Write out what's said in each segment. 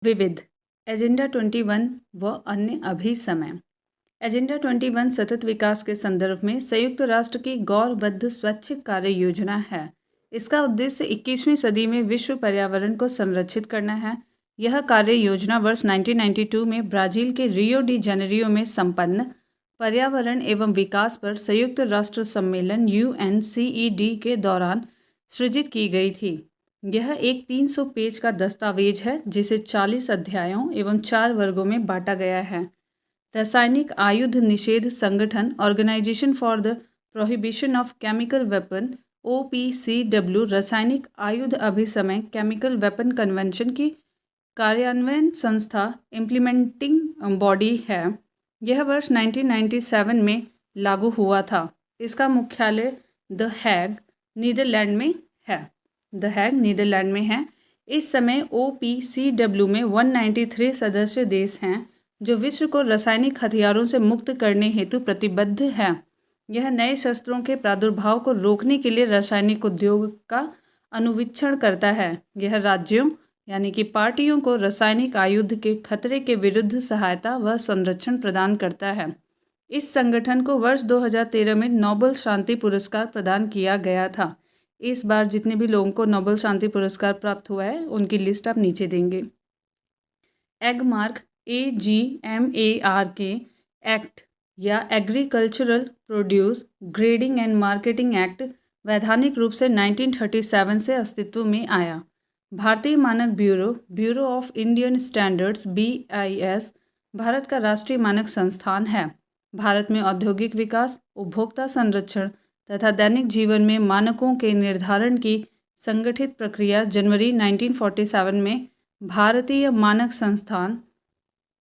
विविध एजेंडा 21 व अन्य अभिसमय। एजेंडा 21 सतत विकास के संदर्भ में संयुक्त राष्ट्र की गौरबद्ध स्वच्छ कार्य योजना है। इसका उद्देश्य 21वीं सदी में विश्व पर्यावरण को संरक्षित करना है। यह कार्य योजना वर्ष 1992 में ब्राज़ील के रियो डी जेनेरियो में संपन्न पर्यावरण एवं विकास पर संयुक्त राष्ट्र सम्मेलन UNCED के दौरान सृजित की गई थी। यह एक 300 पेज का दस्तावेज है जिसे 40 अध्यायों एवं 4 वर्गों में बांटा गया है। रासायनिक आयुध निषेध संगठन Organisation for the Prohibition of Chemical Weapon OPCW रासायनिक आयुध अभिसमय केमिकल वेपन कन्वेंशन की कार्यान्वयन संस्था इम्प्लीमेंटिंग बॉडी है। यह वर्ष 1997 में लागू हुआ था। इसका मुख्यालय द हैग नीदरलैंड में है। इस समय OPCW में 193 सदस्य देश हैं जो विश्व को रासायनिक हथियारों से मुक्त करने हेतु प्रतिबद्ध है। यह नए शस्त्रों के प्रादुर्भाव को रोकने के लिए रासायनिक उद्योग का अनुवीक्षण करता है। यह राज्यों यानी कि पार्टियों को रासायनिक आयुध के खतरे के विरुद्ध सहायता व संरक्षण प्रदान करता है। इस संगठन को वर्ष 2013 में नोबेल शांति पुरस्कार प्रदान किया गया था। इस बार जितने भी लोगों को नोबेल शांति पुरस्कार प्राप्त हुआ है उनकी लिस्ट आप नीचे देंगे। एगमार्क AGMARK एक्ट या agricultural produce grading and marketing act वैधानिक रूप से 1937 से अस्तित्व में आया। भारतीय मानक bureau of Indian standards BIS Bharat का राष्ट्रीय मानक संस्थान है। भारत में औद्योगिक विकास, उपभोक्ता संरक्षण तथा दैनिक जीवन में मानकों के निर्धारण की संगठित प्रक्रिया जनवरी 1947 में भारतीय मानक संस्थान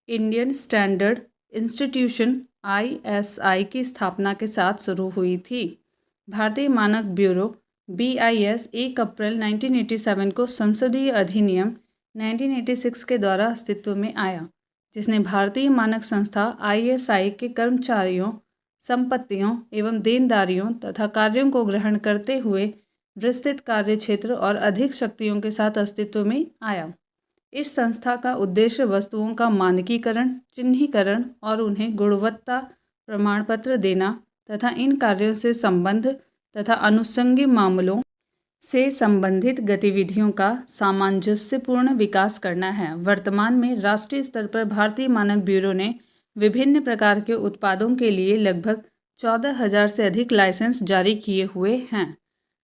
इंडियन स्टैंडर्ड इंस्टीट्यूशन ISI की स्थापना के साथ शुरू हुई थी। भारतीय मानक ब्यूरो BIS 1 अप्रैल 1987 को संसदीय अधिनियम 1986 के द्वारा अस्तित्व में आया, जिसने भारतीय मानक संस्था ISI के कर्मचारियों, संपत्तियों एवं देनदारियों तथा कार्यों को ग्रहण करते हुए विस्तृत कार्य क्षेत्र और अधिक शक्तियों के साथ अस्तित्व में आया। इस संस्था का उद्देश्य वस्तुओं का मानकीकरण, चिन्हीकरण और उन्हें गुणवत्ता प्रमाण पत्र देना तथा इन कार्यों से संबंध तथा अनुषंगी मामलों से संबंधित गतिविधियों का सामंजस्यपूर्ण विकास करना है। वर्तमान में राष्ट्रीय स्तर पर भारतीय मानक ब्यूरो ने विभिन्न प्रकार के उत्पादों के लिए लगभग 14,000 से अधिक लाइसेंस जारी किए हुए हैं।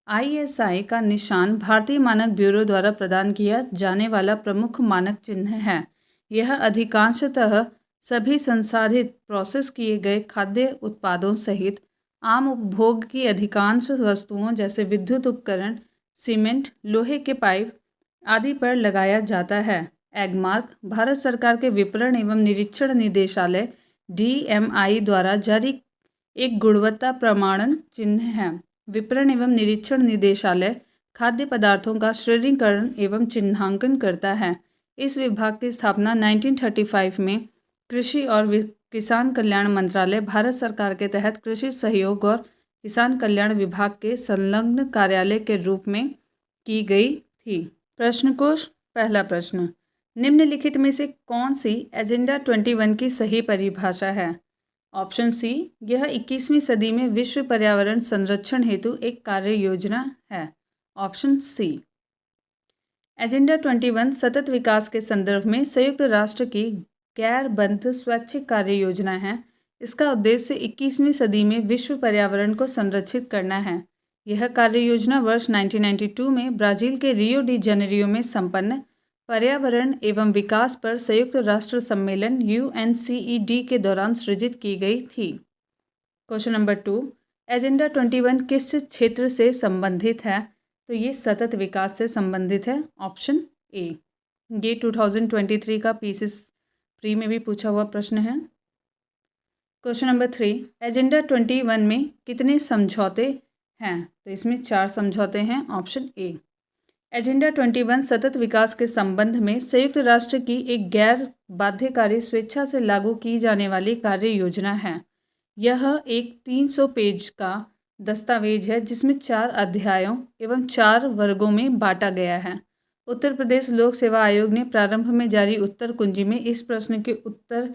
ISI का निशान भारतीय मानक ब्यूरो द्वारा प्रदान किया जाने वाला प्रमुख मानक चिन्ह है। यह अधिकांशतः सभी संसाधित प्रोसेस किए गए खाद्य उत्पादों सहित आम उपभोग की अधिकांश वस्तुओं जैसे विद्युत उपकरण, सीमेंट, लोहे के पाइप आदि पर लगाया जाता है। एगमार्क भारत सरकार के विपणन एवं निरीक्षण निदेशालय DMI द्वारा जारी एक गुणवत्ता प्रमाणन चिन्ह है। विपणन एवं निरीक्षण निदेशालय खाद्य पदार्थों का श्रेणीकरण एवं चिन्हांकन करता है। इस विभाग की स्थापना 1935 में कृषि और किसान कल्याण मंत्रालय भारत सरकार के तहत कृषि सहयोग और किसान कल्याण विभाग के संलग्न कार्यालय के रूप में की गई थी। प्रश्न कोश पहला प्रश्न, निम्नलिखित में से कौन सी एजेंडा 21 की सही परिभाषा है? ऑप्शन सी, यह 21वीं सदी में विश्व पर्यावरण संरक्षण हेतु एक कार्य योजना है। ऑप्शन सी, एजेंडा 21 सतत विकास के संदर्भ में संयुक्त राष्ट्र की गैरबंध स्वैच्छिक कार्य योजना है। इसका उद्देश्य 21वीं सदी में विश्व पर्यावरण को संरक्षित करना है। यह कार्य योजना वर्ष 1992 में ब्राज़ील के रियो डी जेनेरियो में संपन्न पर्यावरण एवं विकास पर संयुक्त राष्ट्र सम्मेलन UNCED के दौरान सृजित की गई थी। क्वेश्चन नंबर 2, एजेंडा 21 किस क्षेत्र से संबंधित है? तो ये सतत विकास से संबंधित है। Option A. ये 2023 का पीसीएस प्री में भी पूछा हुआ प्रश्न है। क्वेश्चन नंबर 3, एजेंडा 21 में कितने समझौते हैं? तो इसमें 4 समझौते हैं। Option A. एजेंडा 21 सतत विकास के संबंध में संयुक्त राष्ट्र की एक गैर बाध्यकारी स्वेच्छा से लागू की जाने वाली कार्य योजना है। यह एक 300 पेज का दस्तावेज है जिसमें 4 अध्यायों एवं 4 वर्गों में बांटा गया है। उत्तर प्रदेश लोक सेवा आयोग ने प्रारंभ में जारी उत्तर कुंजी में इस प्रश्न के उत्तर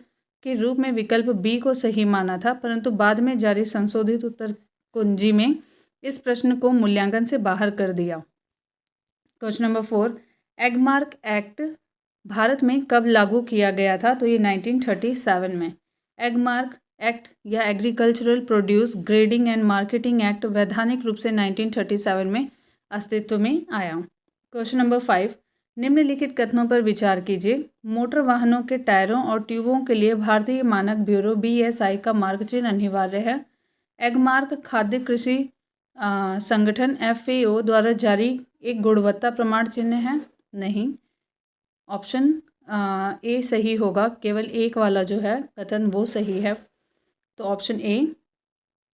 के रूप में विकल्प बी को सही माना था, परंतु बाद में जारी संशोधित उत्तर कुंजी में इस प्रश्न को मूल्यांकन से बाहर कर दिया। Question number 4, Agmark act Bharat में कब लागू किया गया था? तो ये 1937 में। एगमार्क एक्ट या agricultural produce grading and marketing act वैधानिक रूप से 1937 में अस्तित्व में आया। क्वेश्चन नंबर 5, निम्नलिखित कथनों पर विचार कीजिए। मोटर वाहनों के टायरों और ट्यूबों के लिए भारतीय मानक ब्यूरो BSI का मार्क चिन्ह अनिवार्य है। एगमार्क खाद्य कृषि संगठन FAO द्वारा जारी एक गुणवत्ता प्रमाण चिन्ह है? नहीं। ऑप्शन ए सही होगा, केवल एक वाला जो है कथन वो सही है। तो ऑप्शन ए।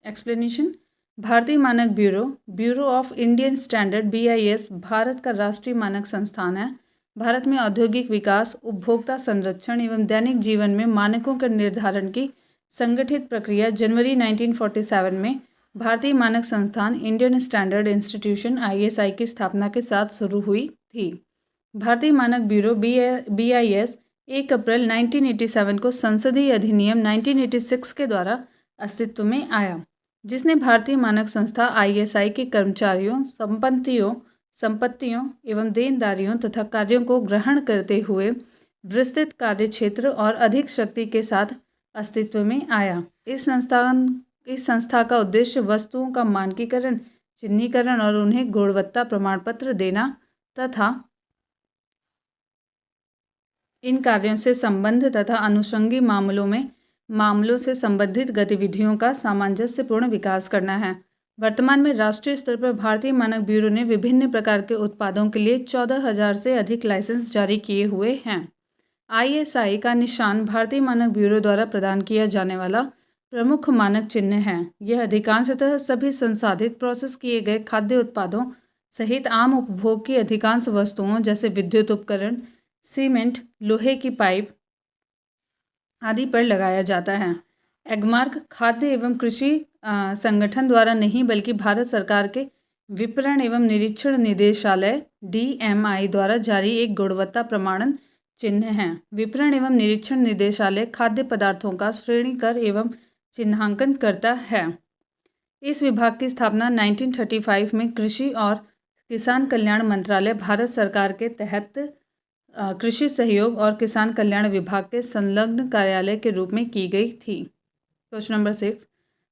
एक्सप्लेनेशन, भारतीय मानक bureau of Indian standard BIS Bharat का राष्ट्रीय मानक संस्थान है। भारत में औद्योगिक विकास, उपभोक्ता संरक्षण एवं दैनिक जीवन में मानकों के निर्धारण की संगठित प्रक्रिया जनवरी 1947 में भारतीय मानक संस्थान इंडियन स्टैंडर्ड इंस्टीट्यूशन ISI की स्थापना के साथ शुरू हुई थी। भारतीय मानक ब्यूरो BIS 1 अप्रैल 1987 को संसदीय अधिनियम 1986 के द्वारा अस्तित्व में आया, जिसने भारतीय मानक संस्था ISI के कर्मचारियों, संपत्तियों एवं देनदारियों तथा कार्यों को ग्रहण करते हुए विस्तृत कार्यक्षेत्र और अधिक शक्ति के साथ अस्तित्व में आया। इस संस्था का उद्देश्य वस्तुओं का मानकीकरण, चिन्हीकरण और उन्हें गुणवत्ता प्रमाण पत्र देना तथा इन कार्यों से संबंध तथा अनुषंगी मामलों से संबंधित गतिविधियों का सामंजस्यपूर्ण विकास करना है। वर्तमान में राष्ट्रीय स्तर पर भारतीय मानक ब्यूरो ने विभिन्न प्रकार के उत्पादों के लिए 14,000 से अधिक लाइसेंस जारी किए हुए हैं। ISI का निशान भारतीय मानक ब्यूरो द्वारा प्रदान किया जाने वाला प्रमुख मानक चिन्ह है। यह अधिकांशतः सभी संसाधित प्रोसेस किए गए खाद्य उत्पादों सहित आम उपभोग की अधिकांश वस्तुओं जैसे विद्युत उपकरण, सीमेंट, लोहे की पाइप आदि पर लगाया जाता है। एगमार्क खाद्य एवं कृषि संगठन द्वारा नहीं बल्कि भारत सरकार के विपणन एवं निरीक्षण निदेशालय DMI द्वारा जारी एक गुणवत्ता प्रमाणन चिन्ह है। विपणन एवं निरीक्षण निदेशालय खाद्य पदार्थों का श्रेणीकर एवं चिन्हांकन करता है। इस विभाग की स्थापना 1935 में कृषि और किसान कल्याण मंत्रालय भारत सरकार के तहत कृषि सहयोग और किसान कल्याण विभाग के संलग्न कार्यालय के रूप में की गई थी। क्वेश्चन नंबर 6,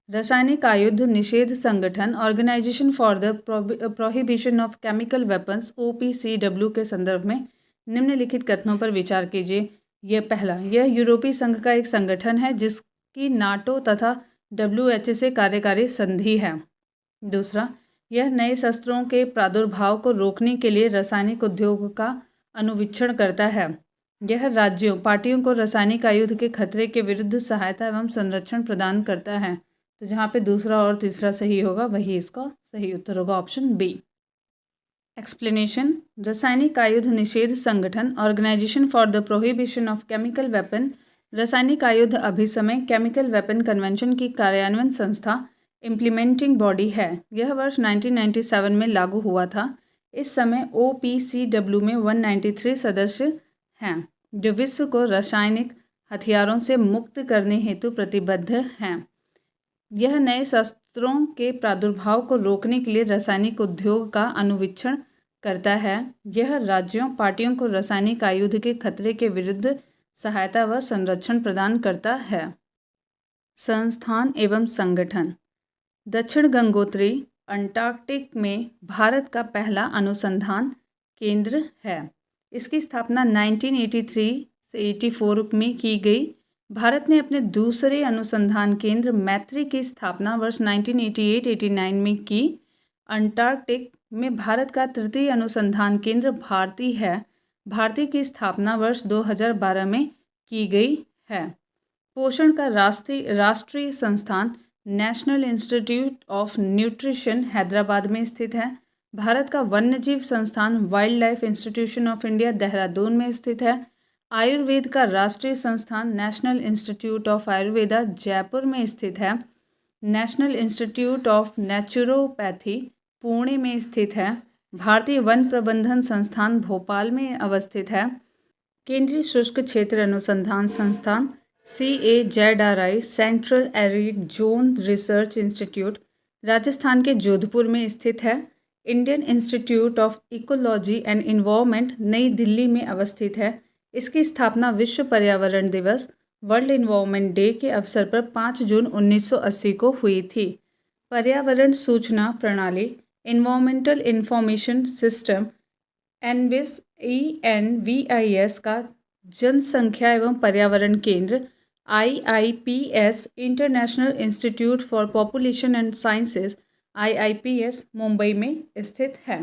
रासायनिक आयुध निषेध संगठन Organisation for the Prohibition of Chemical Weapons OPCW के संदर्भ में निम्नलिखित कथनों पर विचार कीजिए। यह यूरोपीय संघ का एक संगठन है जिसकी NATO तथा WHO से कार्यकारी संधि है। दूसरा, यह नए शस्त्रों के प्रादुर्भाव को रोकने के लिए रासायनिक उद्योग का अनुवीक्षण करता है। यह राज्यों, पार्टियों को रासायनिक आयुध के खतरे के विरुद्ध सहायता एवं संरक्षण प्रदान करता है। तो जहाँ पे दूसरा और तीसरा सही होगा वही इसका सही उत्तर होगा, ऑप्शन बी। एक्सप्लेनेशन, रासायनिक आयुध निषेध संगठन Organisation for the Prohibition of Chemical Weapon रासायनिक आयुध अभिसमय केमिकल वेपन कन्वेंशन की कार्यान्वयन संस्था इम्प्लीमेंटिंग बॉडी है। यह वर्ष 1997 में लागू हुआ था। इस समय OPCW में 193 सदस्य हैं जो विश्व को रासायनिक हथियारों से मुक्त करने हेतु प्रतिबद्ध हैं। यह नए शस्त्रों के प्रादुर्भाव को रोकने के लिए रासायनिक उद्योग का अनुवीक्षण करता है। यह राज्यों, पार्टियों को रासायनिक आयुध के खतरे के विरुद्ध सहायता व संरक्षण प्रदान करता है। संस्थान एवं संगठन, दक्षिण गंगोत्री अंटार्कटिक में भारत का पहला अनुसंधान केंद्र है। इसकी स्थापना 1983 से 84 में की गई। भारत ने अपने दूसरे अनुसंधान केंद्र मैत्री की स्थापना वर्ष 1988-89 में की। अंटार्कटिक में भारत का तृतीय अनुसंधान केंद्र भारती है। भारती की स्थापना वर्ष 2012 में की गई है। पोषण का राष्ट्रीय संस्थान national institute of nutrition Hyderabad में स्थित है। भारत का वन्यजीव संस्थान wild life institution of India Dehradun में स्थित है। आयुर्वेद का राष्ट्रीय संस्थान national institute of Ayurveda Jaipur में स्थित है। National institute of naturopathy Pune में स्थित है। भारतीय वन प्रबंधन संस्थान भोपाल में अवस्थित है। केंद्रीय शुष्क क्षेत्र अनुसंधान संस्थान CAZRI central arid zone research institute Rajasthan के जोधपुर में स्थित है। Indian institute of ecology and environment Nai Delhi में अवस्थित है। इसकी स्थापना विश्व पर्यावरण दिवस वर्ल्ड इन्वायरमेंट डे के अवसर पर 5 जून 1980 को हुई थी। पर्यावरण सूचना प्रणाली इन्वायरमेंटल इंफॉर्मेशन सिस्टम ENVIS का जनसंख्या एवं पर्यावरण केंद्र IIPS international institute for population and sciences IIPS Mumbai में स्थित है।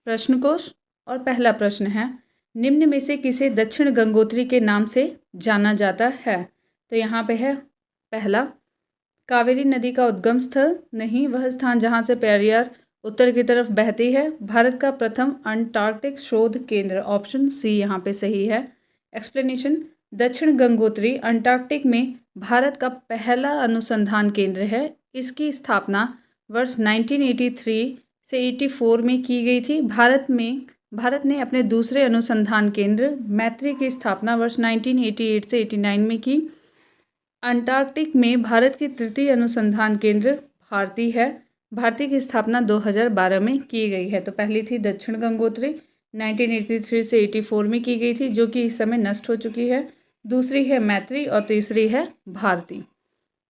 प्रश्नकोश और पहला प्रश्न है, निम्न में से किसे दक्षिण गंगोत्री के नाम से जाना जाता है? तो यहाँ पे है पहला, कावेरी नदी का उद्गम स्थल, नहीं, वह स्थान जहाँ से पेरियार उत्तर की तरफ बहती है। भारत का प्रथम अंटार्कटिक शोध केंद्र, ऑप्शन सी यहाँ पे सही है। एक्सप्लेनेशन, दक्षिण गंगोत्री अंटार्कटिक में भारत का पहला अनुसंधान केंद्र है। इसकी स्थापना वर्ष 1983 से 84 में की गई थी। भारत ने अपने दूसरे अनुसंधान केंद्र मैत्री की स्थापना वर्ष 1988 से 89 में की। अंटार्कटिक में भारत की तृतीय अनुसंधान केंद्र भारती है। भारती की स्थापना 2012 में की गई है। तो पहली थी दक्षिण गंगोत्री 1983 से 84 में की गई थी, जो कि इस समय नष्ट हो चुकी है। दूसरी है मैत्री और तीसरी है भारती।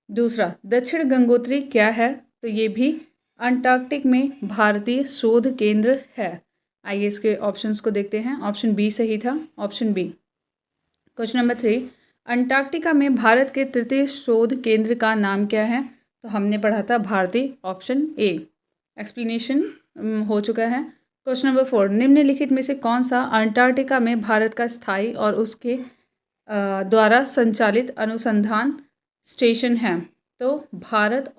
दूसरा, दक्षिण गंगोत्री क्या है? तो ये भी अंटार्कटिक में भारतीय शोध केंद्र है। आइए इसके ऑप्शंस को देखते हैं। ऑप्शन बी सही था, option B. Question number 3, Antarctica में भारत के तृतीय शोध केंद्र का नाम क्या है? तो हमने पढ़ा था भारती, ऑप्शन ए। एक्सप्लेनेशन हो चुका है। क्वेश्चन नंबर 4, निम्नलिखित में से कौन सा अंटार्कटिका में भारत का स्थायी और उसके द्वारा संचालित अनुसंधान स्टेशन है? तो भारती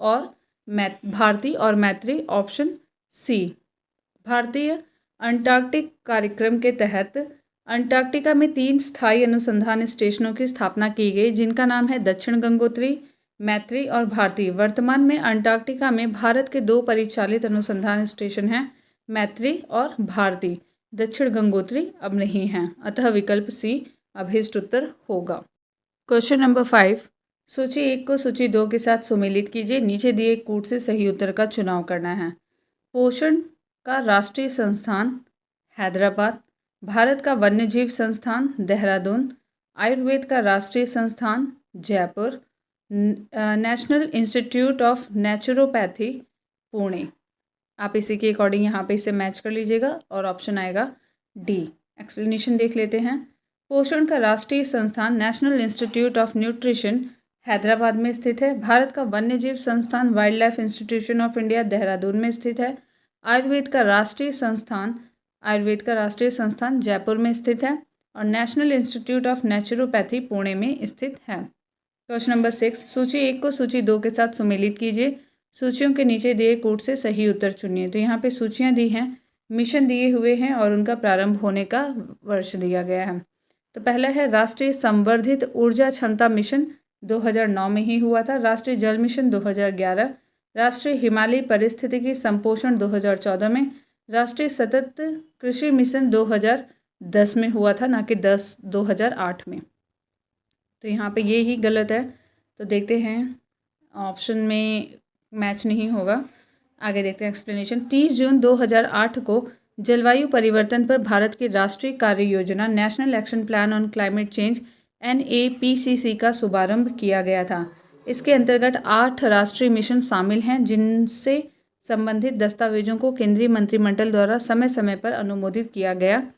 और मैत्री, ऑप्शन सी। भारतीय अंटार्कटिक कार्यक्रम के तहत अंटार्कटिका में 3 स्थायी अनुसंधान स्टेशनों की स्थापना की गई, जिनका नाम है दक्षिण गंगोत्री, मैत्री और भारती। वर्तमान में अंटार्कटिका में भारत के 2 परिचालित अनुसंधान स्टेशन हैं, मैत्री और भारती। दक्षिण गंगोत्री अब नहीं है, अतः विकल्प सी अभीष्ट उत्तर होगा। क्वेश्चन नंबर 5, सूची 1 को सूची 2 के साथ सुमेलित कीजिए। नीचे दिए कूट से सही उत्तर का चुनाव करना है। पोषण का राष्ट्रीय संस्थान हैदराबाद, भारत का वन्यजीव संस्थान देहरादून, आयुर्वेद का राष्ट्रीय संस्थान Jaipur, national institute of naturopathy Pune. आप इसी के अकॉर्डिंग यहाँ पे इसे मैच कर लीजिएगा और ऑप्शन आएगा डी। एक्सप्लेनेशन देख लेते हैं। पोषण का राष्ट्रीय संस्थान national institute of nutrition Hyderabad में स्थित है। भारत का वन्यजीव संस्थान wild life institution of India Dehradun में स्थित है। आयुर्वेद का राष्ट्रीय संस्थान जयपुर में स्थित है और national institute of naturopathy Pune में स्थित है। क्वेश्चन नंबर 6, सूची 1 को सूची 2 के साथ सुमेलित कीजिए। सूचियों के नीचे दिए कूट से सही उत्तर चुनिए। तो यहाँ पे सूचियाँ दी हैं, मिशन दिए हुए हैं और उनका प्रारंभ होने का वर्ष दिया गया है। तो पहला है राष्ट्रीय संवर्धित ऊर्जा क्षमता मिशन, 2009 में ही हुआ था। राष्ट्रीय जल मिशन 2011, राष्ट्रीय हिमालयी पारिस्थितिकी संपोषण 2014 में, राष्ट्रीय सतत कृषि मिशन 2010 में हुआ था, ना कि 2008 में। तो यहाँ पे ये ही गलत है। तो देखते हैं, ऑप्शन में मैच नहीं होगा। आगे देखते हैं एक्सप्लेनेशन। 30 जून 2008 को जलवायु परिवर्तन पर भारत की राष्ट्रीय कार्य योजना national action plan on climate change NAPCC का शुभारंभ किया गया था। इसके अंतर्गत 8 राष्ट्रीय मिशन शामिल हैं, जिनसे संबंधित दस्तावेजों को केंद्रीय मंत्रिमंडल द्वारा समय समय पर अनुमोदित किया गया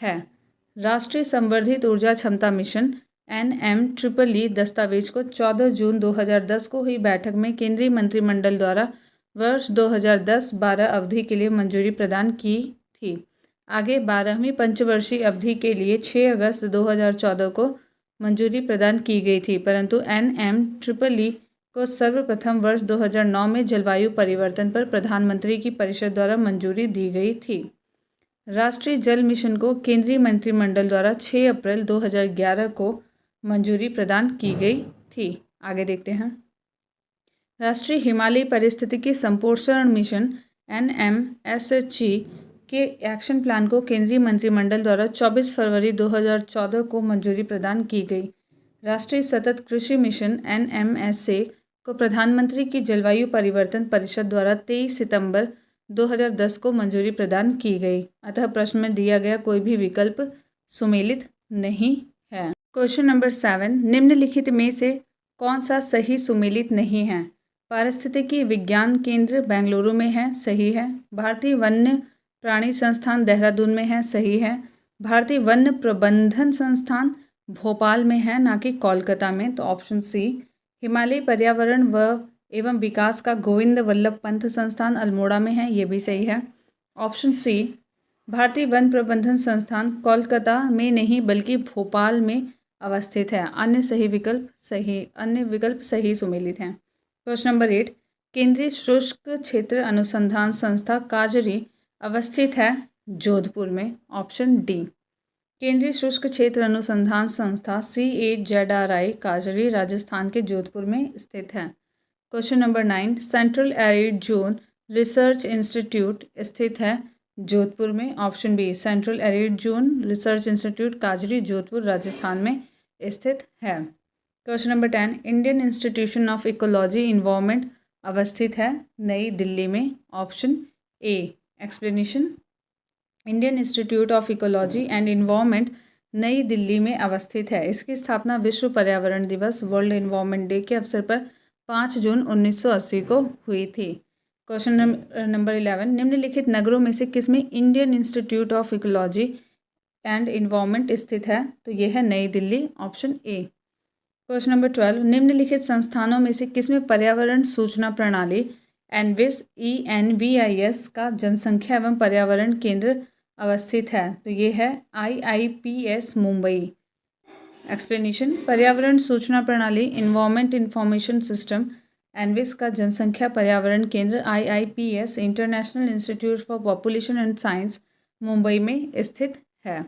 है। राष्ट्रीय संवर्धित ऊर्जा क्षमता मिशन NMEEE दस्तावेज को 14 जून 2010 को हुई बैठक में केंद्रीय मंत्रिमंडल द्वारा वर्ष 2010-12 अवधि के लिए मंजूरी प्रदान की थी। आगे 12वीं पंचवर्षीय अवधि के लिए 6 अगस्त 2014 को मंजूरी प्रदान की गई थी, परंतु NMEEE को सर्वप्रथम वर्ष 2009 में जलवायु परिवर्तन पर प्रधानमंत्री की परिषद द्वारा मंजूरी दी गई थी। राष्ट्रीय जल मिशन को केंद्रीय मंत्रिमंडल द्वारा 6 अप्रैल 2011 को मंजूरी प्रदान की गई थी। आगे देखते हैं। राष्ट्रीय हिमालयी पारिस्थितिकी संपोषण मिशन NMSHE के एक्शन प्लान को केंद्रीय मंत्रिमंडल द्वारा 24 फरवरी 2014 को मंजूरी प्रदान की गई। राष्ट्रीय सतत कृषि मिशन NMSA को प्रधानमंत्री की जलवायु परिवर्तन परिषद द्वारा 23 सितंबर 2010 को मंजूरी प्रदान की गई। अतः प्रश्न में दिया गया कोई भी विकल्प सुमेलित नहीं है। क्वेश्चन नंबर 7, निम्नलिखित में से कौन सा सही सुमेलित नहीं है? पारिस्थितिकी विज्ञान केंद्र बेंगलुरु में है, सही है। भारतीय वन्य प्राणी संस्थान देहरादून में है, सही है। भारतीय वन्य प्रबंधन संस्थान भोपाल में है, ना कि कोलकाता में, तो ऑप्शन सी। हिमालय पर्यावरण व एवं विकास का गोविंद वल्लभ पंत संस्थान अल्मोड़ा में है, ये भी सही है। ऑप्शन सी, भारतीय वन प्रबंधन संस्थान कोलकाता में नहीं बल्कि भोपाल में अवस्थित है। अन्य विकल्प सही सुमेलित हैं। क्वेश्चन नंबर 8, केंद्रीय शुष्क क्षेत्र अनुसंधान संस्था काजरी अवस्थित है जोधपुर में, ऑप्शन डी। केंद्रीय शुष्क क्षेत्र अनुसंधान संस्था CAZRI काजरी राजस्थान के जोधपुर में स्थित है। Question number 9, central arid zone research institute स्थित है जोधपुर में, option B. Central arid zone research institute काजरी जोधपुर राजस्थान में स्थित है। Question number 10, Indian institution of ecology environment अवस्थित है नई दिल्ली में, option A. Explanation, Indian institute of ecology and environment Nai Delhi में अवस्थित है। इसकी स्थापना विश्व पर्यावरण दिवस वर्ल्ड इन्वायरमेंट डे के अवसर पर 5 जून 1980 को हुई थी। क्वेश्चन नंबर 11, निम्नलिखित नगरों में से किसमें Indian institute of ecology and environment स्थित है? तो यह है Nai Delhi, option A. Question number 12, निम्नलिखित संस्थानों में से किसमें पर्यावरण सूचना प्रणाली एनविस ENVIS का जनसंख्या एवं पर्यावरण केंद्र अवस्थित है? तो ये है IIPS मुंबई। एक्सप्लेनेशन, पर्यावरण सूचना प्रणाली इन्वायरमेंट इंफॉर्मेशन सिस्टम एनविस का जनसंख्या पर्यावरण केंद्र IIPS international institute for population and science Mumbai में स्थित है।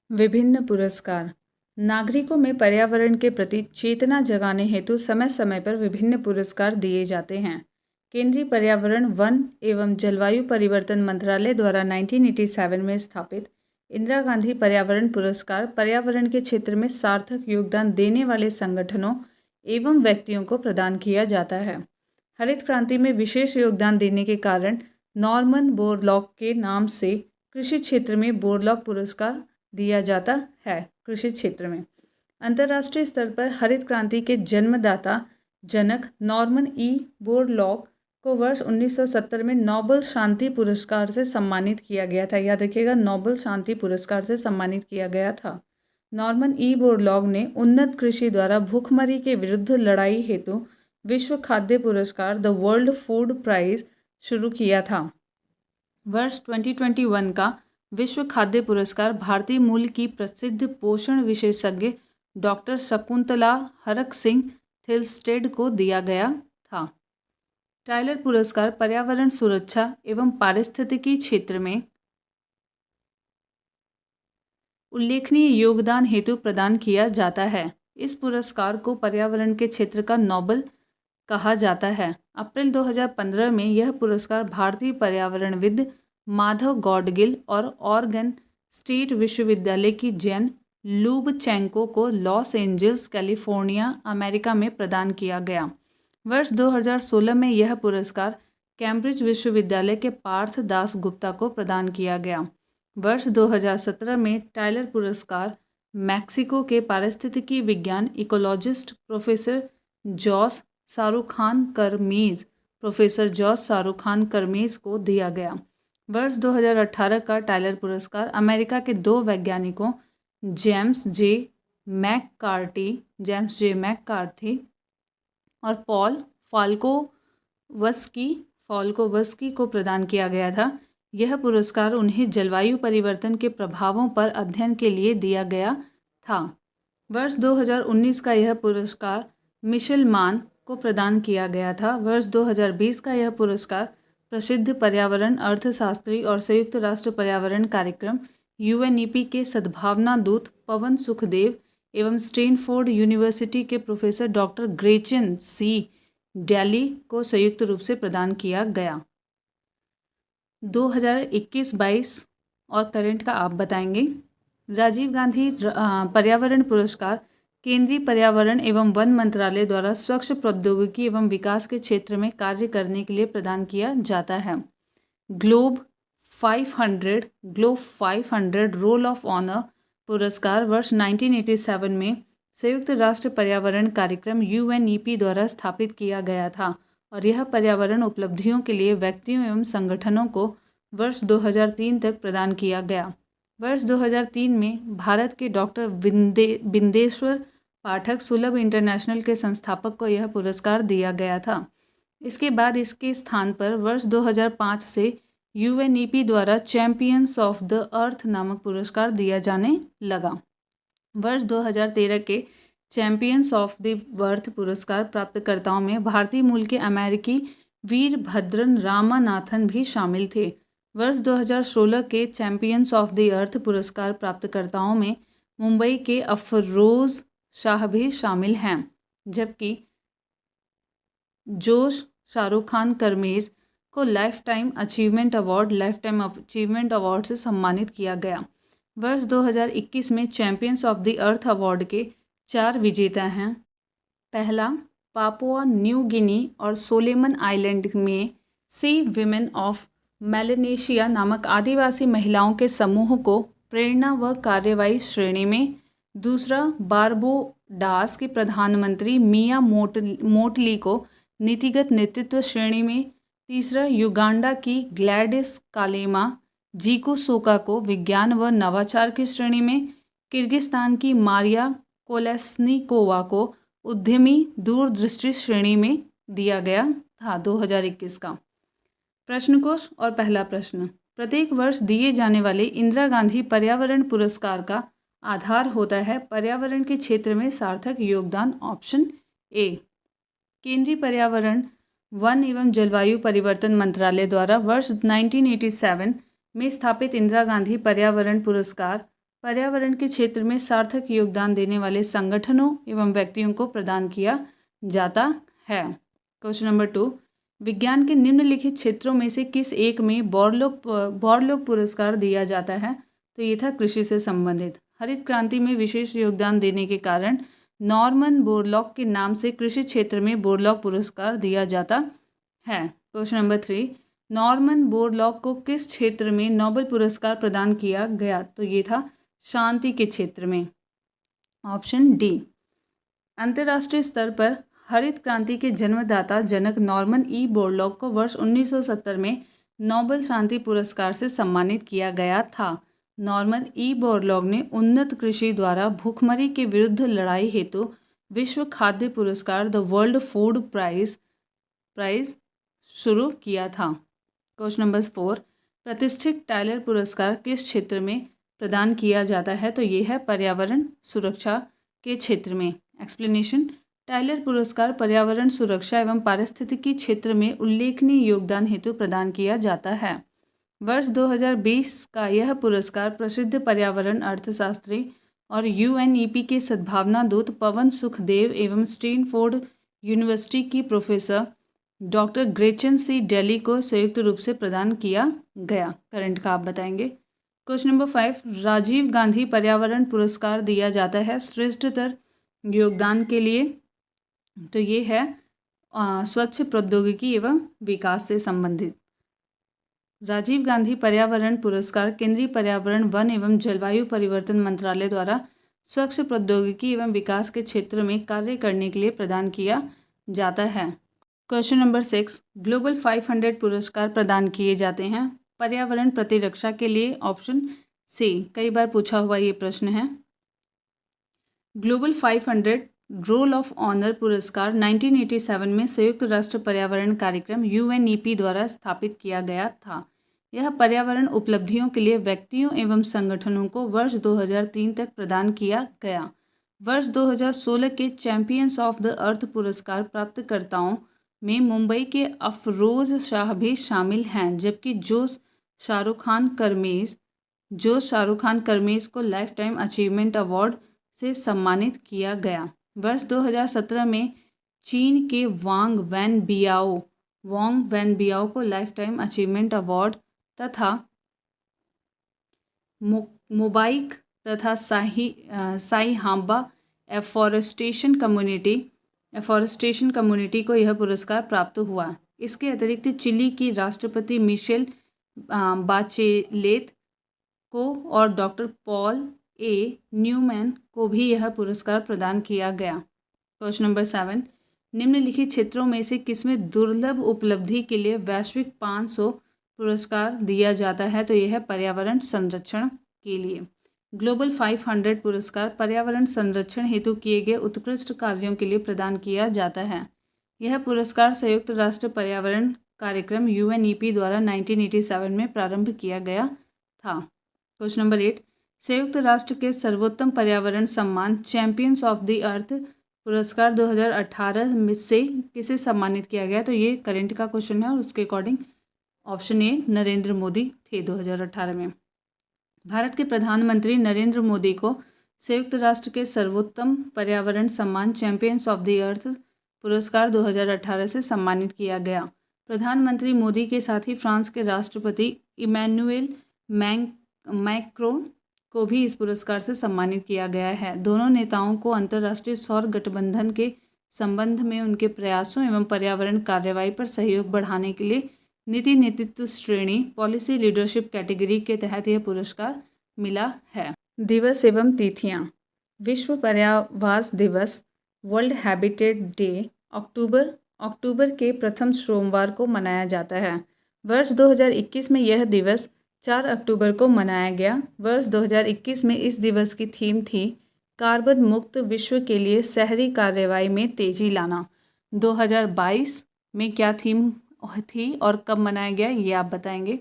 विभिन्न पुरस्कार, नागरिकों में पर्यावरण के प्रति चेतना जगाने हेतु समय समय पर विभिन्न पुरस्कार दिए जाते हैं। केंद्रीय पर्यावरण वन एवं जलवायु परिवर्तन मंत्रालय द्वारा 1987 में स्थापित इंदिरा गांधी पर्यावरण पुरस्कार पर्यावरण के क्षेत्र में सार्थक योगदान देने वाले संगठनों एवं व्यक्तियों को प्रदान किया जाता है। हरित क्रांति में विशेष योगदान देने के कारण नॉर्मन बोरलॉग के नाम से कृषि क्षेत्र में बोरलॉग पुरस्कार दिया जाता है। कृषि क्षेत्र में अंतर्राष्ट्रीय स्तर पर हरित क्रांति के जन्मदाता जनक नॉर्मन बोरलॉग को वर्ष 1970 में नोबेल शांति पुरस्कार से सम्मानित किया गया था। याद रखिएगा, नोबेल शांति पुरस्कार से सम्मानित किया गया था। नॉर्मन बोरलॉग ने उन्नत कृषि द्वारा भूखमरी के विरुद्ध लड़ाई हेतु विश्व खाद्य पुरस्कार द वर्ल्ड फूड प्राइज शुरू किया था। वर्ष 2021 का विश्व खाद्य पुरस्कार भारतीय मूल की प्रसिद्ध पोषण विशेषज्ञ डॉक्टर शकुंतला हरक सिंह थिलस्टेड को दिया गया था। टाइलर पुरस्कार पर्यावरण सुरक्षा एवं पारिस्थितिकी क्षेत्र में उल्लेखनीय योगदान हेतु प्रदान किया जाता है। इस पुरस्कार को पर्यावरण के क्षेत्र का नोबेल कहा जाता है। अप्रैल 2015 में यह पुरस्कार भारतीय पर्यावरणविद माधव गॉडगिल और ऑरेगन स्टेट विश्वविद्यालय की जेन लुबचेंको को लॉस एंजल्स कैलिफोर्निया अमेरिका में प्रदान किया गया। वर्ष 2016 में यह पुरस्कार कैम्ब्रिज विश्वविद्यालय के पार्थ दास गुप्ता को प्रदान किया गया। वर्ष 2017 में टाइलर पुरस्कार मैक्सिको के पारिस्थितिकी विज्ञान इकोलॉजिस्ट प्रोफेसर जॉस सारुखान करमेज को दिया गया। वर्ष 2018 का टाइलर पुरस्कार अमेरिका के 2 वैज्ञानिकों जेम्स जे मैककार्थी और पॉल फाल्कोवस्की को प्रदान किया गया था। यह पुरस्कार उन्हें जलवायु परिवर्तन के प्रभावों पर अध्ययन के लिए दिया गया था। वर्ष 2019 का यह पुरस्कार मिशेल मान को प्रदान किया गया था। वर्ष 2020 का यह पुरस्कार प्रसिद्ध पर्यावरण अर्थशास्त्री और संयुक्त राष्ट्र पर्यावरण कार्यक्रम UNEP के सद्भावना दूत पवन सुखदेव एवं स्टैनफोर्ड यूनिवर्सिटी के professor doctor Gretchen C. Daily को संयुक्त रूप से प्रदान किया गया। 2021-22 और करंट का आप बताएंगे। राजीव गांधी पर्यावरण पुरस्कार केंद्रीय पर्यावरण एवं वन मंत्रालय द्वारा स्वच्छ प्रौद्योगिकी एवं विकास के क्षेत्र में कार्य करने के लिए प्रदान किया जाता है। ग्लोब 500 रोल ऑफ ऑनर पुरस्कार वर्ष 1987 में संयुक्त राष्ट्र पर्यावरण कार्यक्रम UNEP द्वारा स्थापित किया गया था और यह पर्यावरण उपलब्धियों के लिए व्यक्तियों एवं संगठनों को वर्ष 2003 तक प्रदान किया गया। वर्ष 2003 में भारत के डॉक्टर बिंदेश्वर पाठक सुलभ इंटरनेशनल के संस्थापक को यह पुरस्कार दिया गया था। इसके बाद इसके स्थान पर वर्ष 2005 से UNEP द्वारा चैंपियंस ऑफ द अर्थ नामक पुरस्कार दिया जाने लगा। वर्ष 2013 के चैंपियंस ऑफ द अर्थ पुरस्कार प्राप्तकर्ताओं में भारतीय मूल के अमेरिकी वीरभद्रन रामानाथन भी शामिल थे। वर्ष 2016 के चैंपियंस ऑफ द अर्थ पुरस्कार प्राप्तकर्ताओं में मुंबई के अफरोज़ शाह भी शामिल हैं, जबकि जोश शाहरुख खान करमेज को लाइफ टाइम अचीवमेंट अवार्ड से सम्मानित किया गया। वर्ष 2021 में champions of the earth award के 4 विजेता हैं। पहला, पापुआ न्यू गिनी और सोलेमन आइलैंड में सी विमेन ऑफ मेलानेशिया नामक आदिवासी महिलाओं के समूह को प्रेरणा व कार्रवाई श्रेणी में। दूसरा, बारबोडास के प्रधानमंत्री मिया मोटली को नीतिगत नेतृत्व श्रेणी में। तीसरा, युगांडा की ग्लैडिस कालेमा जीकुसोका को विज्ञान व नवाचार की श्रेणी में। किर्गिस्तान की मारिया कोलेस्निकोवा को उद्यमी दूरदृष्टि श्रेणी में दिया गया था 2021 का। प्रश्नकोश और पहला प्रश्न, प्रत्येक वर्ष दिए जाने वाले इंदिरा गांधी पर्यावरण पुरस्कार का आधार होता है पर्यावरण के क्षेत्र में सार्थक योगदान। Option A. केंद्रीय पर्यावरण वन एवं जलवायु परिवर्तन मंत्रालय द्वारा वर्ष 1987 में स्थापित इंदिरा गांधी पर्यावरण पुरस्कार पर्यावरण के क्षेत्र में सार्थक योगदान देने वाले संगठनों एवं व्यक्तियों को प्रदान किया जाता है। क्वेश्चन नंबर 2, विज्ञान के निम्नलिखित क्षेत्रों में से किस एक में बॉरलॉग पुरस्कार दिया जाता है? तो ये था कृषि से संबंधित। हरित क्रांति में विशेष योगदान देने के कारण नॉर्मन बोरलॉग के नाम से कृषि क्षेत्र में बोरलॉग पुरस्कार दिया जाता है। क्वेश्चन नंबर 3, नॉर्मन बोरलॉग को किस क्षेत्र में नोबेल पुरस्कार प्रदान किया गया? तो ये था शांति के क्षेत्र में। Option D. अंतर्राष्ट्रीय स्तर पर हरित क्रांति के जन्मदाता जनक नॉर्मन ई बोरलॉग को वर्ष 1970 में नोबेल शांति पुरस्कार से सम्मानित किया गया था। नॉर्मन ई बोरलॉग ने उन्नत कृषि द्वारा भूखमरी के विरुद्ध लड़ाई हेतु विश्व खाद्य पुरस्कार द वर्ल्ड फूड प्राइज शुरू किया था। क्वेश्चन नंबर 4, प्रतिष्ठित टाइलर पुरस्कार किस क्षेत्र में प्रदान किया जाता है? तो ये है पर्यावरण सुरक्षा के क्षेत्र में। एक्सप्लेनेशन, टाइलर पुरस्कार पर्यावरण सुरक्षा एवं पारिस्थितिकी क्षेत्र में उल्लेखनीय योगदान हेतु प्रदान किया जाता है। वर्ष 2020 का यह पुरस्कार प्रसिद्ध पर्यावरण अर्थशास्त्री और UNEP के सद्भावना दूत पवन सुखदेव एवं स्टैनफोर्ड यूनिवर्सिटी की प्रोफेसर डॉक्टर ग्रेचन सी डेली को संयुक्त रूप से प्रदान किया गया। करंट का आप बताएंगे। क्वेश्चन नंबर 5, राजीव गांधी पर्यावरण पुरस्कार दिया जाता है श्रेष्ठतर योगदान के लिए। तो ये है स्वच्छ प्रौद्योगिकी एवं विकास से संबंधित। राजीव गांधी पर्यावरण पुरस्कार केंद्रीय पर्यावरण वन एवं जलवायु परिवर्तन मंत्रालय द्वारा स्वच्छ प्रौद्योगिकी एवं विकास के क्षेत्र में कार्य करने के लिए प्रदान किया जाता है। क्वेश्चन नंबर 6, ग्लोबल 500 पुरस्कार प्रदान किए जाते हैं पर्यावरण प्रतिरक्षा के लिए। Option C. कई बार पूछा हुआ ये प्रश्न है। ग्लोबल 500 रोल ऑफ ऑनर पुरस्कार 1987 में संयुक्त राष्ट्र पर्यावरण कार्यक्रम UNEP द्वारा स्थापित किया गया था। यह पर्यावरण उपलब्धियों के लिए व्यक्तियों एवं संगठनों को वर्ष 2003 तक प्रदान किया गया। वर्ष 2016 के चैंपियंस ऑफ द अर्थ पुरस्कार प्राप्तकर्ताओं में मुंबई के अफरोज़ शाह भी शामिल हैं, जबकि जो शाहरुख खान करमेज को लाइफ टाइम अचीवमेंट अवार्ड से सम्मानित किया गया। वर्ष 2017 में चीन के वांग वैन बियाओ को लाइफ टाइम अचीवमेंट अवार्ड तथा मोबाइक तथा साईहाम्बा एफॉरेस्टेशन कम्युनिटी को यह पुरस्कार प्राप्त हुआ। इसके अतिरिक्त चिली की राष्ट्रपति मिशेल बाचेलेत को और डॉक्टर पॉल ए न्यूमैन को भी यह पुरस्कार प्रदान किया गया। क्वेश्चन नंबर 7, निम्नलिखित क्षेत्रों में से किसमें दुर्लभ उपलब्धि के लिए वैश्विक 500 पुरस्कार दिया जाता है? तो यह है पर्यावरण संरक्षण के लिए। ग्लोबल 500 पुरस्कार पर्यावरण संरक्षण हेतु किए गए उत्कृष्ट कार्यों के लिए प्रदान किया जाता है। यह पुरस्कार संयुक्त राष्ट्र पर्यावरण कार्यक्रम UNEP द्वारा 1987 में प्रारंभ किया गया था। क्वेश्चन नंबर 8, संयुक्त राष्ट्र के सर्वोत्तम पर्यावरण सम्मान चैंपियंस ऑफ द अर्थ पुरस्कार 2018 से किसे सम्मानित किया गया? तो ये करंट का क्वेश्चन है और उसके according option A Narendra Modi थे 2018 में। भारत के प्रधानमंत्री नरेंद्र मोदी को संयुक्त राष्ट्र के सर्वोत्तम पर्यावरण सम्मान चैंपियंस ऑफ द अर्थ पुरस्कार 2018 से सम्मानित किया गया। प्रधानमंत्री मोदी के साथ ही फ्रांस के राष्ट्रपति इमैनुएल मैक्रोन को भी इस पुरस्कार से सम्मानित किया गया है। दोनों नेताओं को अंतर्राष्ट्रीय सौर गठबंधन के संबंध में उनके प्रयासों एवं पर्यावरण कार्रवाई पर सहयोग बढ़ाने के लिए नीति नेतृत्व श्रेणी पॉलिसी लीडरशिप कैटेगरी के तहत यह पुरस्कार मिला है। दिवस एवं तिथियां। विश्व पर्यावरण दिवस वर्ल्ड हैबिटेट डे अक्टूबर के प्रथम सोमवार को मनाया जाता है। वर्ष 2021 में यह दिवस 4 अक्टूबर को मनाया गया। वर्ष 2021 में इस दिवस की थीम थी कार्बन मुक्त विश्व के लिए शहरी कार्रवाई में तेजी लाना। 2022 में क्या थीम थी और कब मनाया गया ये आप बताएंगे।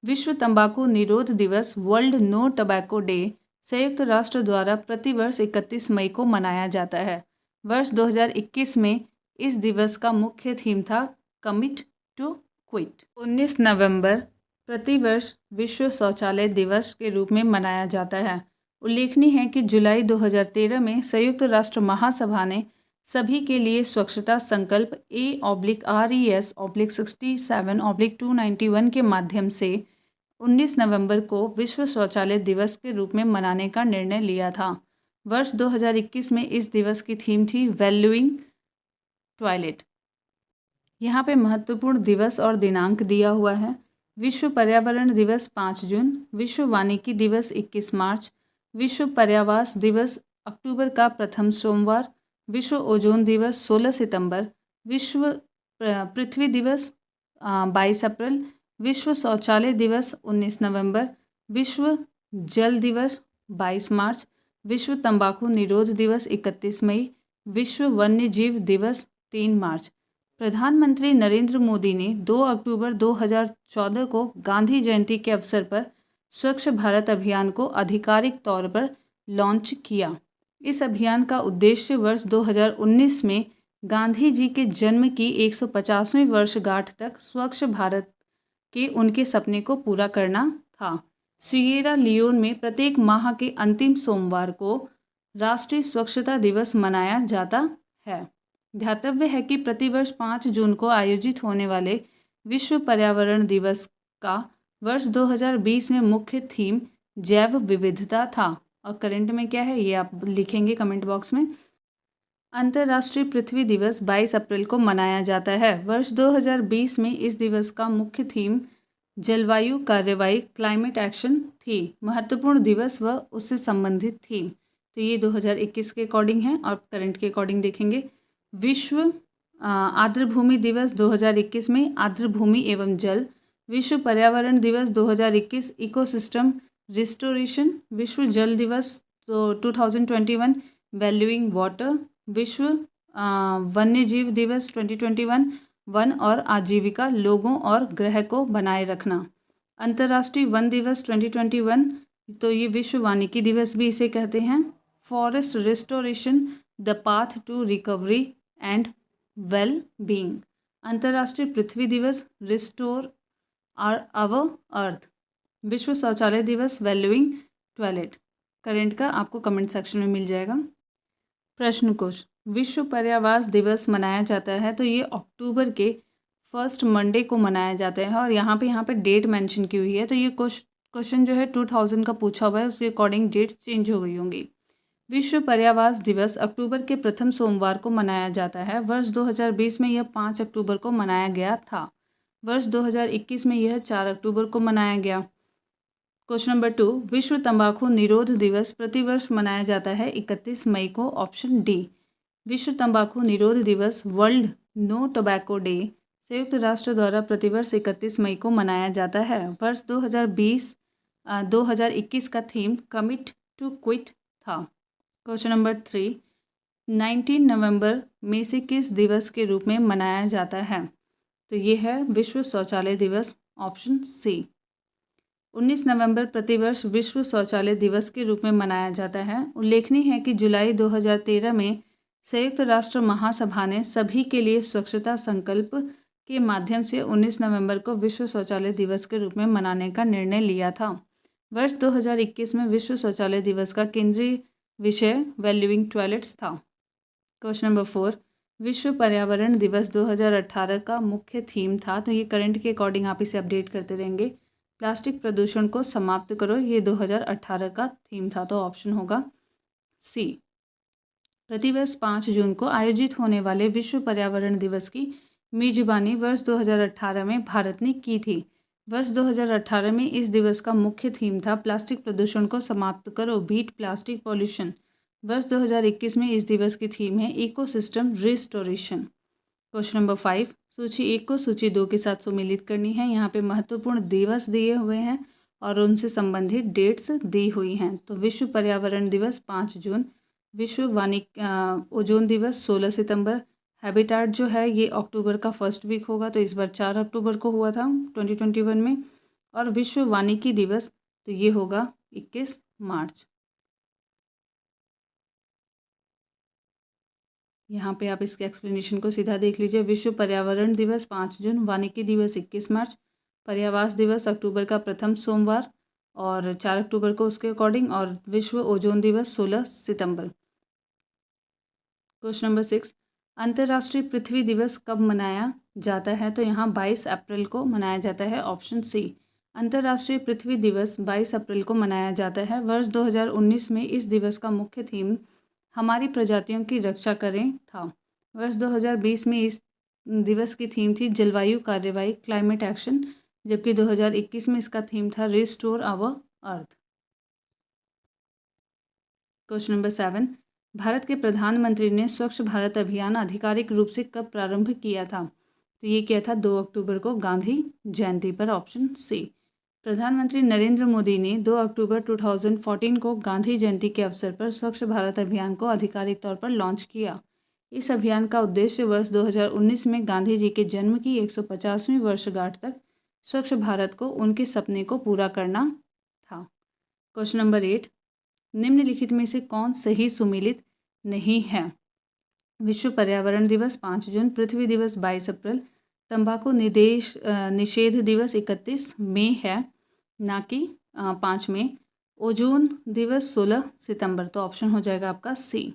विश्व तंबाकू निरोध दिवस वर्ल्ड नो टबैको डे संयुक्त राष्ट्र द्वारा प्रतिवर्ष 31 मई को मनाया जाता है। वर्ष 2021 में इस दिवस का मुख्य थीम था कमिट टू क्विट। 19 नवंबर प्रतिवर्ष विश्व शौचालय दिवस के रूप में मनाया जाता है। उल्लेखनीय है कि जुलाई 2013 में संयुक्त राष्ट्र महासभा ने सभी के लिए स्वच्छता संकल्प A/RES/67/291 के माध्यम से 19 नवंबर को विश्व शौचालय दिवस के रूप में मनाने का निर्णय लिया था। वर्ष 2021 में इस दिवस की थीम थी वैल्यूइंग टॉयलेट। यहाँ पे महत्वपूर्ण दिवस और दिनांक दिया हुआ है। विश्व पर्यावरण दिवस 5 जून, विश्व वानिकी दिवस 21 मार्च, विश्व पर्यावरण दिवस अक्टूबर का प्रथम सोमवार, विश्व ओजोन दिवस 16 सितंबर, विश्व पृथ्वी दिवस 22 अप्रैल, विश्व शौचालय दिवस 19 नवंबर, विश्व जल दिवस 22 मार्च, विश्व तंबाकू निरोध दिवस 31 मई, विश्व वन्य जीव दिवस 3 मार्च। प्रधानमंत्री नरेंद्र मोदी ने 2 अक्टूबर 2014 को गांधी जयंती के अवसर पर स्वच्छ भारत अभियान को आधिकारिक तौर पर लॉन्च किया। इस अभियान का उद्देश्य वर्ष 2019 में गांधी जी के जन्म की 150वीं वर्षगांठ तक स्वच्छ भारत के उनके सपने को पूरा करना था। सिएरा लियोन में प्रत्येक माह के अंतिम सोमवार को राष्ट्रीय स्वच्छता दिवस मनाया जाता है। ध्यातव्य है कि प्रतिवर्ष 5 जून को आयोजित होने वाले विश्व पर्यावरण दिवस का वर्ष 2020 में मुख्य थीम जैव विविधता था। और करंट में क्या है ये आप लिखेंगे कमेंट बॉक्स में। अंतर्राष्ट्रीय पृथ्वी दिवस 22 अप्रैल को मनाया जाता है। वर्ष 2020 में इस दिवस का मुख्य थीम जलवायु कार्रवाई क्लाइमेट एक्शन थी। महत्वपूर्ण दिवस व उससे संबंधित थीम तो ये 2021 के अकॉर्डिंग है और करंट के अकॉर्डिंग देखेंगे। विश्व आर्द्रभूमि दिवस 2021 में आर्द्रभूमि एवं जल। विश्व पर्यावरण दिवस 2021 इकोसिस्टम रिस्टोरेशन। विश्व जल दिवस 2021 वैल्यूइंग वाटर। विश्व वन्य जीव दिवस 2021 वन और आजीविका लोगों और ग्रह को बनाए रखना। अंतर्राष्ट्रीय वन दिवस 2021 तो ये विश्व वानिकी दिवस भी इसे कहते हैं। Forest restoration the path to recovery and well being. अंतर्राष्ट्रीय पृथ्वी दिवस रिस्टोर आवर अर्थ। विश्व शौचालय दिवस वैल्यूइंग टॉयलेट। करंट का आपको कमेंट सेक्शन में मिल जाएगा। प्रश्न कुछ विश्व पर्यावरण दिवस मनाया जाता है तो ये अक्टूबर के फर्स्ट मंडे को मनाया जाता है। और यहाँ पे डेट मेंशन की हुई है, तो ये क्वेश्चन जो है 2000 का पूछा हुआ है, उसके अकॉर्डिंग डेट चेंज हो गई होंगी। विश्व पर्यावरण दिवस अक्टूबर के प्रथम सोमवार को मनाया जाता है। वर्ष 2020 में यह 5 अक्टूबर को मनाया गया था। वर्ष 2021 में यह 4 अक्टूबर को मनाया गया। क्वेश्चन नंबर 2, विश्व तंबाकू निरोध दिवस प्रतिवर्ष मनाया जाता है 31 मई को। Option D. विश्व तंबाकू निरोध दिवस, वर्ल्ड नो टोबैको डे, संयुक्त राष्ट्र द्वारा प्रतिवर्ष 31 मई को मनाया जाता है। वर्ष 2021 का थीम कमिट टू क्विट था। क्वेश्चन नंबर 3, 19 नवंबर में से किस दिवस के रूप में मनाया जाता है? तो ये है विश्व शौचालय दिवस। Option C. 19 नवंबर प्रतिवर्ष विश्व शौचालय दिवस के रूप में मनाया जाता है। उल्लेखनीय है कि जुलाई 2013 में संयुक्त राष्ट्र महासभा ने सभी के लिए स्वच्छता संकल्प के माध्यम से 19 नवंबर को विश्व शौचालय दिवस के रूप में मनाने का निर्णय लिया था। वर्ष 2021 में विश्व शौचालय दिवस का केंद्रीय विषय वैल्यूइंग टॉयलेट्स था। क्वेश्चन नंबर 4, विश्व पर्यावरण दिवस 2018 का मुख्य थीम था। तो ये करंट के अकॉर्डिंग आप इसे अपडेट करते रहेंगे। प्लास्टिक प्रदूषण को समाप्त करो, ये 2018 का थीम था, तो ऑप्शन होगा सी। प्रतिवर्ष 5 जून को आयोजित होने वाले विश्व पर्यावरण दिवस की मेजबानी वर्ष 2018 में भारत ने की थी। वर्ष 2018 में इस दिवस का मुख्य थीम था प्लास्टिक प्रदूषण को समाप्त करो, बीट प्लास्टिक पॉल्यूशन। वर्ष 2021 में इस दिवस की थीम है इकोसिस्टम रिस्टोरेशन। क्वेश्चन नंबर 5, सूची 1 को सूची 2 के साथ सम्मिलित करनी है। यहाँ पे महत्वपूर्ण दिवस दिए हुए हैं और उनसे संबंधित डेट्स दी हुई हैं। तो विश्व पर्यावरण दिवस 5 जून, विश्व ओजोन दिवस 16 सितंबर, हैबिटाट जो है ये अक्टूबर का फर्स्ट वीक होगा, तो इस बार 4 अक्टूबर को हुआ था 2021 में। और विश्व वानिकी दिवस तो ये होगा 21 मार्च। यहाँ पे आप इसके एक्सप्लेनेशन को सीधा देख लीजिए। विश्व पर्यावरण दिवस 5 जून, वानिकी दिवस 21 मार्च, पर्यावास दिवस अक्टूबर का प्रथम सोमवार और 4 अक्टूबर को उसके अकॉर्डिंग, और विश्व ओजोन दिवस 16 सितंबर। क्वेश्चन नंबर 6, अंतर्राष्ट्रीय पृथ्वी दिवस कब मनाया जाता है? तो यहाँ 22 अप्रैल को मनाया जाता है। Option C. अंतर्राष्ट्रीय पृथ्वी दिवस 22 अप्रैल को मनाया जाता है। वर्ष 2019 में इस दिवस का मुख्य थीम हमारी प्रजातियों की रक्षा करें था। वर्ष 2020 में इस दिवस की थीम थी जलवायु कार्यवाही, क्लाइमेट एक्शन, जबकि 2021 में इसका थीम था restore our earth. Question number 7, Bharat के प्रधानमंत्री ने स्वच्छ भारत अभियान आधिकारिक रूप से कब प्रारंभ किया था? तो ये किया था 2 अक्टूबर को, गांधी जयंती पर। Option C. प्रधानमंत्री नरेंद्र मोदी ने 2 अक्टूबर 2014 को गांधी जयंती के अवसर पर स्वच्छ भारत अभियान को आधिकारिक तौर पर लॉन्च किया। इस अभियान का उद्देश्य वर्ष 2019 में गांधी जी के जन्म की 150वीं वर्षगांठ तक स्वच्छ भारत को, उनके सपने को पूरा करना था। क्वेश्चन नंबर 8, निम्नलिखित में से कौन सही सुमेलित नहीं है? विश्व पर्यावरण दिवस 5 जून, पृथ्वी दिवस 22 अप्रैल, तंबाकू निषेध दिवस 31 मई है, ना कि 5 मई, ओजोन दिवस 16 सितंबर। तो ऑप्शन हो जाएगा आपका सी।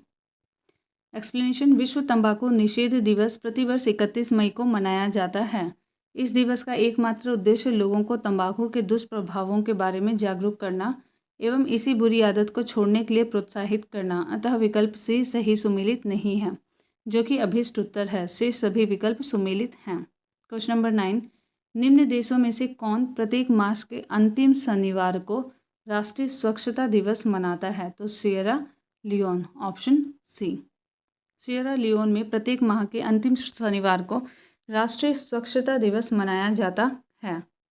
एक्सप्लेनेशन, विश्व तंबाकू निषेध दिवस प्रतिवर्ष 31 मई को मनाया जाता है। इस दिवस का एकमात्र उद्देश्य लोगों को तंबाकू के दुष्प्रभावों के बारे में जागरूक करना एवं इसी बुरी आदत को छोड़ने के लिए प्रोत्साहित करना। अतः विकल्प सी सही सुमेलित नहीं है, जो कि अभिष्ट उत्तर है। शेष सभी विकल्प सुमेलित हैं। क्वेश्चन नंबर 9, निम्न देशों में से कौन प्रत्येक मास के अंतिम शनिवार को राष्ट्रीय स्वच्छता दिवस मनाता है? तो Sierra Leone. Option C. Sierra Leone में प्रत्येक माह के अंतिम शनिवार को राष्ट्रीय स्वच्छता दिवस मनाया जाता है।